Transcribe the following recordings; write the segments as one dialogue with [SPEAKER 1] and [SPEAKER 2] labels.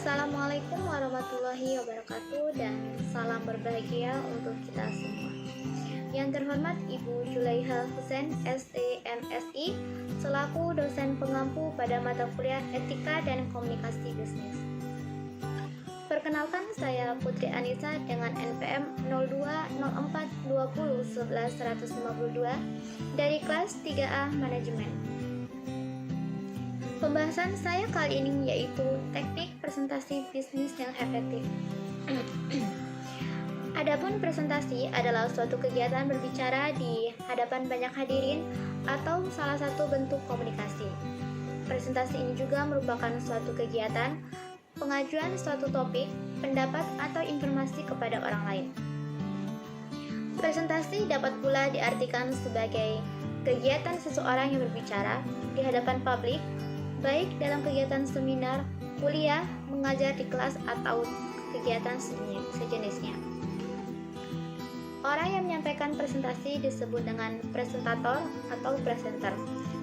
[SPEAKER 1] Assalamualaikum warahmatullahi wabarakatuh dan salam berbahagia untuk kita semua. Yang terhormat Ibu Zulaiha Hussein SEMSI selaku dosen pengampu pada mata kuliah Etika dan Komunikasi Bisnis. Perkenalkan, saya Putri Anissa dengan NPM 0204201152 dari kelas 3A Manajemen. Pembahasan saya kali ini yaitu teknik presentasi bisnis yang efektif. Adapun presentasi adalah suatu kegiatan berbicara di hadapan banyak hadirin atau salah satu bentuk komunikasi. Presentasi ini juga merupakan suatu kegiatan pengajuan suatu topik, pendapat, atau informasi kepada orang lain. Presentasi dapat pula diartikan sebagai kegiatan seseorang yang berbicara di hadapan publik, baik dalam kegiatan seminar, kuliah, mengajar di kelas, atau kegiatan sejenisnya. Orang yang menyampaikan presentasi disebut dengan presentator atau presenter,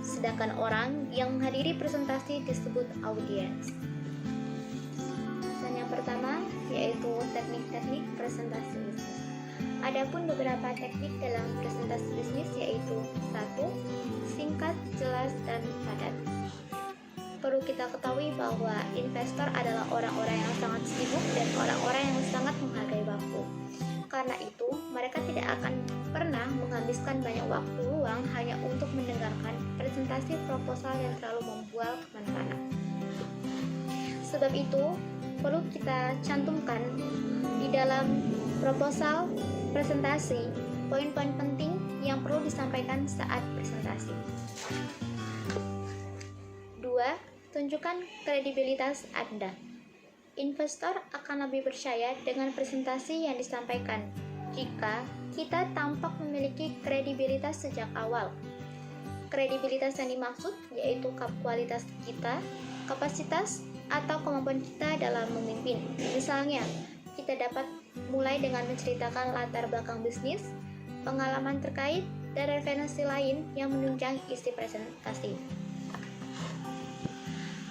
[SPEAKER 1] sedangkan orang yang menghadiri presentasi disebut audiens. Dan yang pertama yaitu teknik-teknik presentasi bisnis. Adapun beberapa teknik dalam presentasi bisnis yaitu 1. Singkat, jelas, dan padat. Perlu kita ketahui bahwa investor adalah orang-orang yang sangat sibuk dan orang-orang yang sangat menghargai waktu. Karena itu, mereka tidak akan pernah menghabiskan banyak waktu luang hanya untuk mendengarkan presentasi proposal yang terlalu membual kemana-mana. Sebab itu, perlu kita cantumkan di dalam proposal presentasi poin-poin penting yang perlu disampaikan saat presentasi. 2. Tunjukkan kredibilitas Anda. Investor akan lebih percaya dengan presentasi yang disampaikan jika kita tampak memiliki kredibilitas sejak awal. Kredibilitas yang dimaksud yaitu kualitas kita, kapasitas, atau kemampuan kita dalam memimpin. Misalnya, kita dapat mulai dengan menceritakan latar belakang bisnis, pengalaman terkait, dan referensi lain yang menunjang isi presentasi.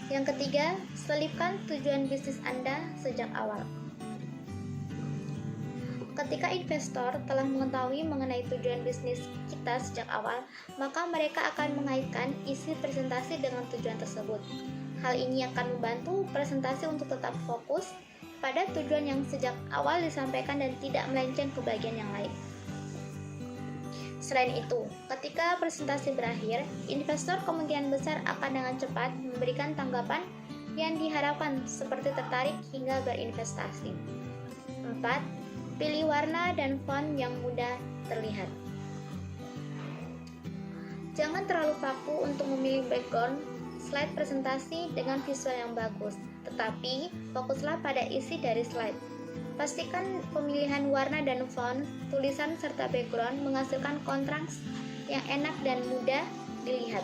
[SPEAKER 1] Yang ketiga, selipkan tujuan bisnis Anda sejak awal. Ketika investor telah mengetahui mengenai tujuan bisnis kita sejak awal, maka mereka akan mengaitkan isi presentasi dengan tujuan tersebut. Hal ini akan membantu presentasi untuk tetap fokus pada tujuan yang sejak awal disampaikan dan tidak melenceng ke bagian yang lain. Selain itu, ketika presentasi berakhir, investor kemungkinan besar akan dengan cepat memberikan tanggapan yang diharapkan seperti tertarik hingga berinvestasi. 4. Pilih warna dan font yang mudah terlihat. Jangan terlalu kaku untuk memilih background slide presentasi dengan visual yang bagus, tetapi fokuslah pada isi dari slide. Pastikan pemilihan warna dan font, tulisan, serta background menghasilkan kontras yang enak dan mudah dilihat.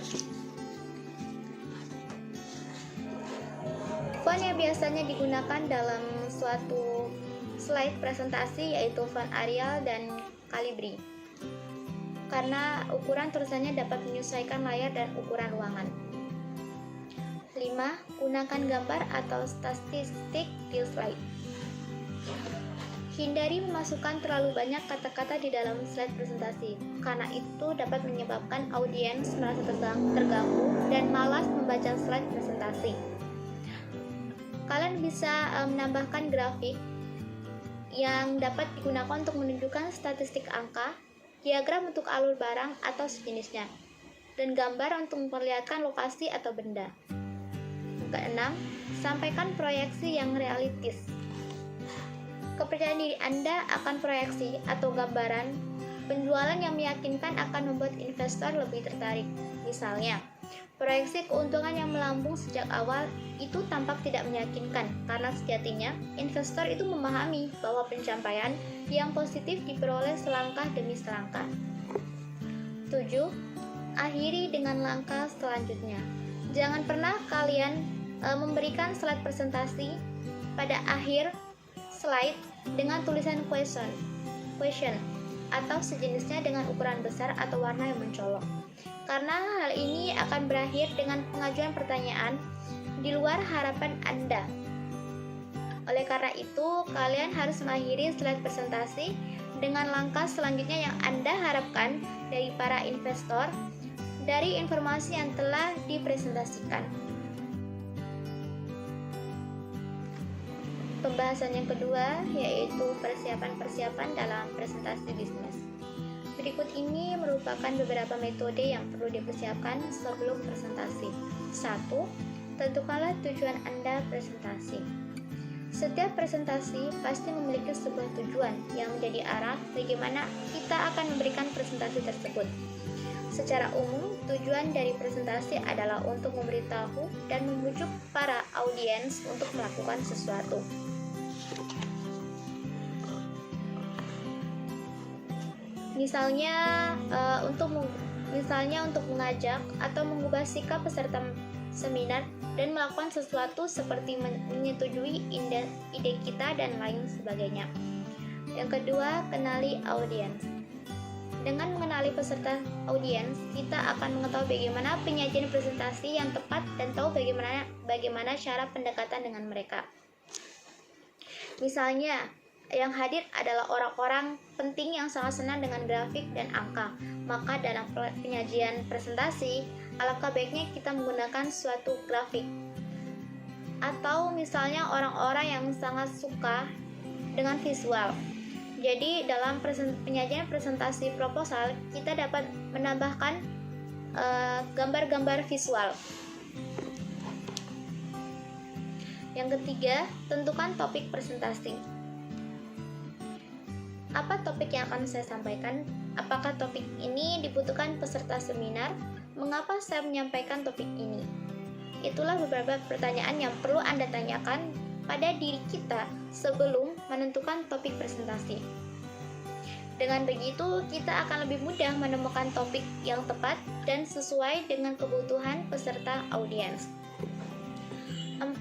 [SPEAKER 1] Font yang biasanya digunakan dalam suatu slide presentasi yaitu font Arial dan Calibri, karena ukuran tulisannya dapat menyesuaikan layar dan ukuran ruangan. 5. Gunakan gambar atau statistik di slide. Hindari memasukkan terlalu banyak kata-kata di dalam slide presentasi, karena itu dapat menyebabkan audiens merasa terganggu dan malas membaca slide presentasi. Kalian bisa menambahkan grafik yang dapat digunakan untuk menunjukkan statistik angka, diagram untuk alur barang atau sejenisnya, dan gambar untuk memperlihatkan lokasi atau benda. Keenam, sampaikan proyeksi yang realistis. Kepercayaan diri Anda akan proyeksi atau gambaran penjualan yang meyakinkan akan membuat investor lebih tertarik. Misalnya, proyeksi keuntungan yang melambung sejak awal itu tampak tidak meyakinkan karena sejatinya investor itu memahami bahwa pencapaian yang positif diperoleh selangkah demi selangkah. 7. Akhiri dengan langkah selanjutnya. Jangan pernah kalian memberikan slide presentasi pada akhir slide dengan tulisan question atau sejenisnya dengan ukuran besar atau warna yang mencolok. Karena hal ini akan berakhir dengan pengajuan pertanyaan di luar harapan Anda. Oleh karena itu, kalian harus mengakhiri slide presentasi dengan langkah selanjutnya yang Anda harapkan dari para investor dari informasi yang telah dipresentasikan. Pembahasan yang kedua yaitu persiapan-persiapan dalam presentasi bisnis. Berikut ini merupakan beberapa metode yang perlu dipersiapkan sebelum presentasi. 1. Tentukanlah tujuan Anda presentasi. Setiap presentasi pasti memiliki sebuah tujuan yang menjadi arah bagaimana kita akan memberikan presentasi tersebut. Secara umum, tujuan dari presentasi adalah untuk memberitahu dan membujuk para audiens untuk melakukan sesuatu. Misalnya untuk mengajak atau mengubah sikap peserta seminar dan melakukan sesuatu seperti menyetujui ide kita dan lain sebagainya. Yang kedua, kenali audiens. Dengan mengenali peserta audiens, kita akan mengetahui bagaimana penyajian presentasi yang tepat dan tahu bagaimana cara pendekatan dengan mereka. Misalnya, yang hadir adalah orang-orang penting yang sangat senang dengan grafik dan angka. Maka dalam penyajian presentasi, alangkah baiknya kita menggunakan suatu grafik. Atau misalnya orang-orang yang sangat suka dengan visual. Jadi dalam penyajian presentasi proposal, kita dapat menambahkan gambar-gambar visual. Yang ketiga, tentukan topik presentasi. Apa topik yang akan saya sampaikan? Apakah topik ini dibutuhkan peserta seminar? Mengapa saya menyampaikan topik ini? Itulah beberapa pertanyaan yang perlu Anda tanyakan pada diri kita sebelum menentukan topik presentasi. Dengan begitu, kita akan lebih mudah menemukan topik yang tepat dan sesuai dengan kebutuhan peserta audiens. 4.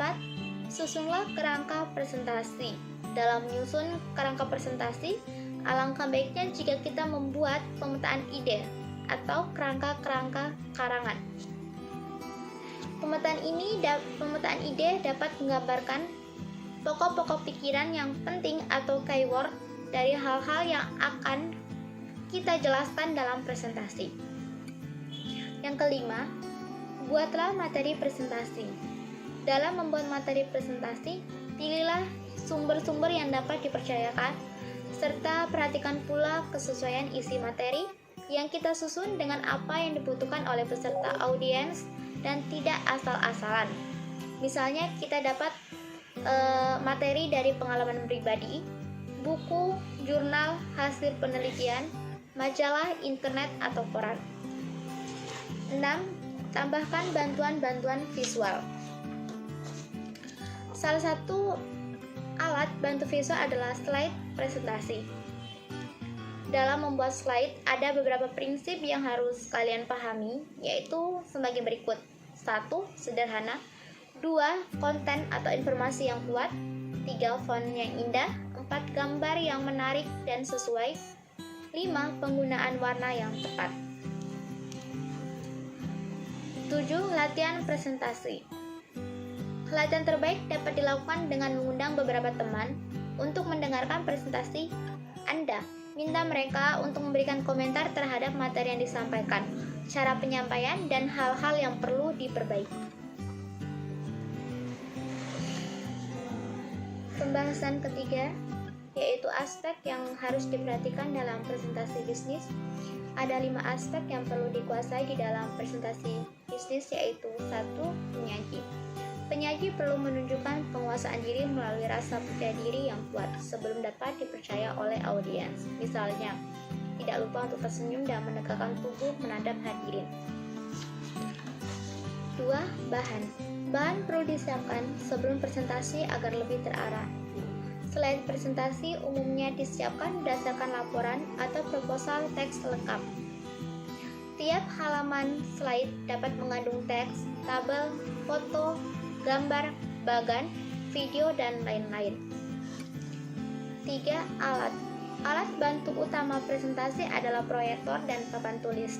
[SPEAKER 1] Susunlah kerangka presentasi. Dalam menyusun kerangka presentasi, alangkah baiknya jika kita membuat pemetaan ide atau kerangka-kerangka karangan. Pemetaan ide dapat menggambarkan pokok-pokok pikiran yang penting atau keyword dari hal-hal yang akan kita jelaskan dalam presentasi. Yang kelima, buatlah materi presentasi. Dalam membuat materi presentasi, pilihlah sumber-sumber yang dapat dipercayakan, serta perhatikan pula kesesuaian isi materi yang kita susun dengan apa yang dibutuhkan oleh peserta audiens dan tidak asal-asalan. Misalnya kita dapat materi dari pengalaman pribadi, buku, jurnal, hasil penelitian, majalah, internet, atau koran. 6. Tambahkan bantuan-bantuan visual. Salah satu alat bantu visual adalah slide presentasi. Dalam membuat slide, ada beberapa prinsip yang harus kalian pahami, yaitu sebagai berikut. 1. Sederhana. 2. Konten atau informasi yang kuat. 3. Font yang indah. 4. Gambar yang menarik dan sesuai. 5. Penggunaan warna yang tepat. 7. Latihan presentasi. Latihan terbaik dapat dilakukan dengan mengundang beberapa teman untuk mendengarkan presentasi Anda. Minta mereka untuk memberikan komentar terhadap materi yang disampaikan, cara penyampaian, dan hal-hal yang perlu diperbaiki. Pembahasan ketiga, yaitu aspek yang harus diperhatikan dalam presentasi bisnis. Ada 5 aspek yang perlu dikuasai di dalam presentasi bisnis, yaitu 1. Penyaji. Penyaji perlu menunjukkan penguasaan diri melalui rasa percaya diri yang kuat sebelum dapat dipercaya oleh audiens. Misalnya, tidak lupa untuk tersenyum dan menegakkan tubuh menghadap hadirin. 2. Bahan. Bahan perlu disiapkan sebelum presentasi agar lebih terarah. Slide presentasi umumnya disiapkan berdasarkan laporan atau proposal teks lengkap. Tiap halaman slide dapat mengandung teks, tabel, foto, gambar, bagan, video, dan lain-lain. 3. Alat. Alat bantu utama presentasi adalah proyektor dan papan tulis.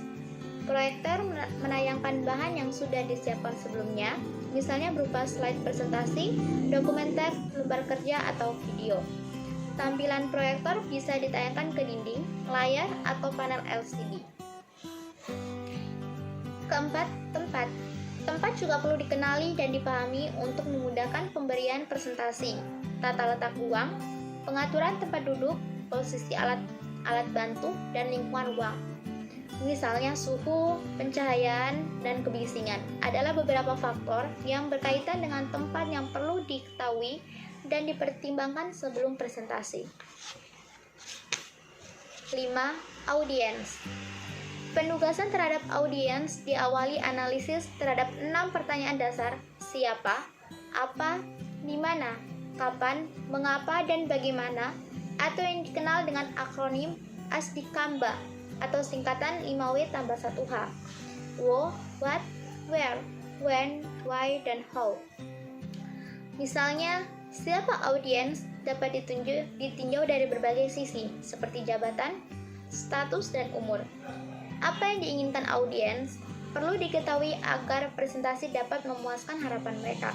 [SPEAKER 1] Proyektor menayangkan bahan yang sudah disiapkan sebelumnya, misalnya berupa slide presentasi, dokumenter, lembar kerja, atau video. Tampilan proyektor bisa ditayangkan ke dinding, layar, atau panel LCD. Keempat, tempat. Tempat juga perlu dikenali dan dipahami untuk memudahkan pemberian presentasi. Tata letak ruang, pengaturan tempat duduk, posisi alat bantu, dan lingkungan ruang. Misalnya suhu, pencahayaan, dan kebisingan adalah beberapa faktor yang berkaitan dengan tempat yang perlu diketahui dan dipertimbangkan sebelum presentasi. 5. Audiens. Penugasan terhadap audiens diawali analisis terhadap 6 pertanyaan dasar: siapa, apa, di mana, kapan, mengapa, dan bagaimana, atau yang dikenal dengan akronim ASDIKAMBA atau singkatan 5W+1H. What, where, when, why, dan how. Misalnya, siapa audiens dapat ditinjau dari berbagai sisi, seperti jabatan, status, dan umur. Apa yang diinginkan audiens perlu diketahui agar presentasi dapat memuaskan harapan mereka.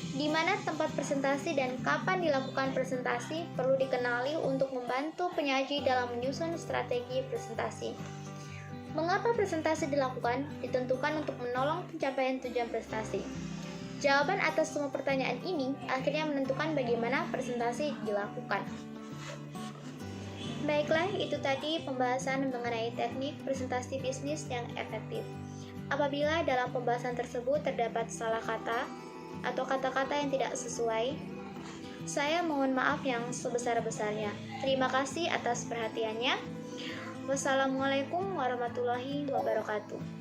[SPEAKER 1] Di mana tempat presentasi dan kapan dilakukan presentasi perlu dikenali untuk membantu penyaji dalam menyusun strategi presentasi. Mengapa presentasi dilakukan ditentukan untuk menolong pencapaian tujuan presentasi. Jawaban atas semua pertanyaan ini akhirnya menentukan bagaimana presentasi dilakukan. Baiklah, itu tadi pembahasan mengenai teknik presentasi bisnis yang efektif. Apabila dalam pembahasan tersebut terdapat salah kata atau kata-kata yang tidak sesuai, saya mohon maaf yang sebesar-besarnya. Terima kasih atas perhatiannya. Wassalamualaikum warahmatullahi wabarakatuh.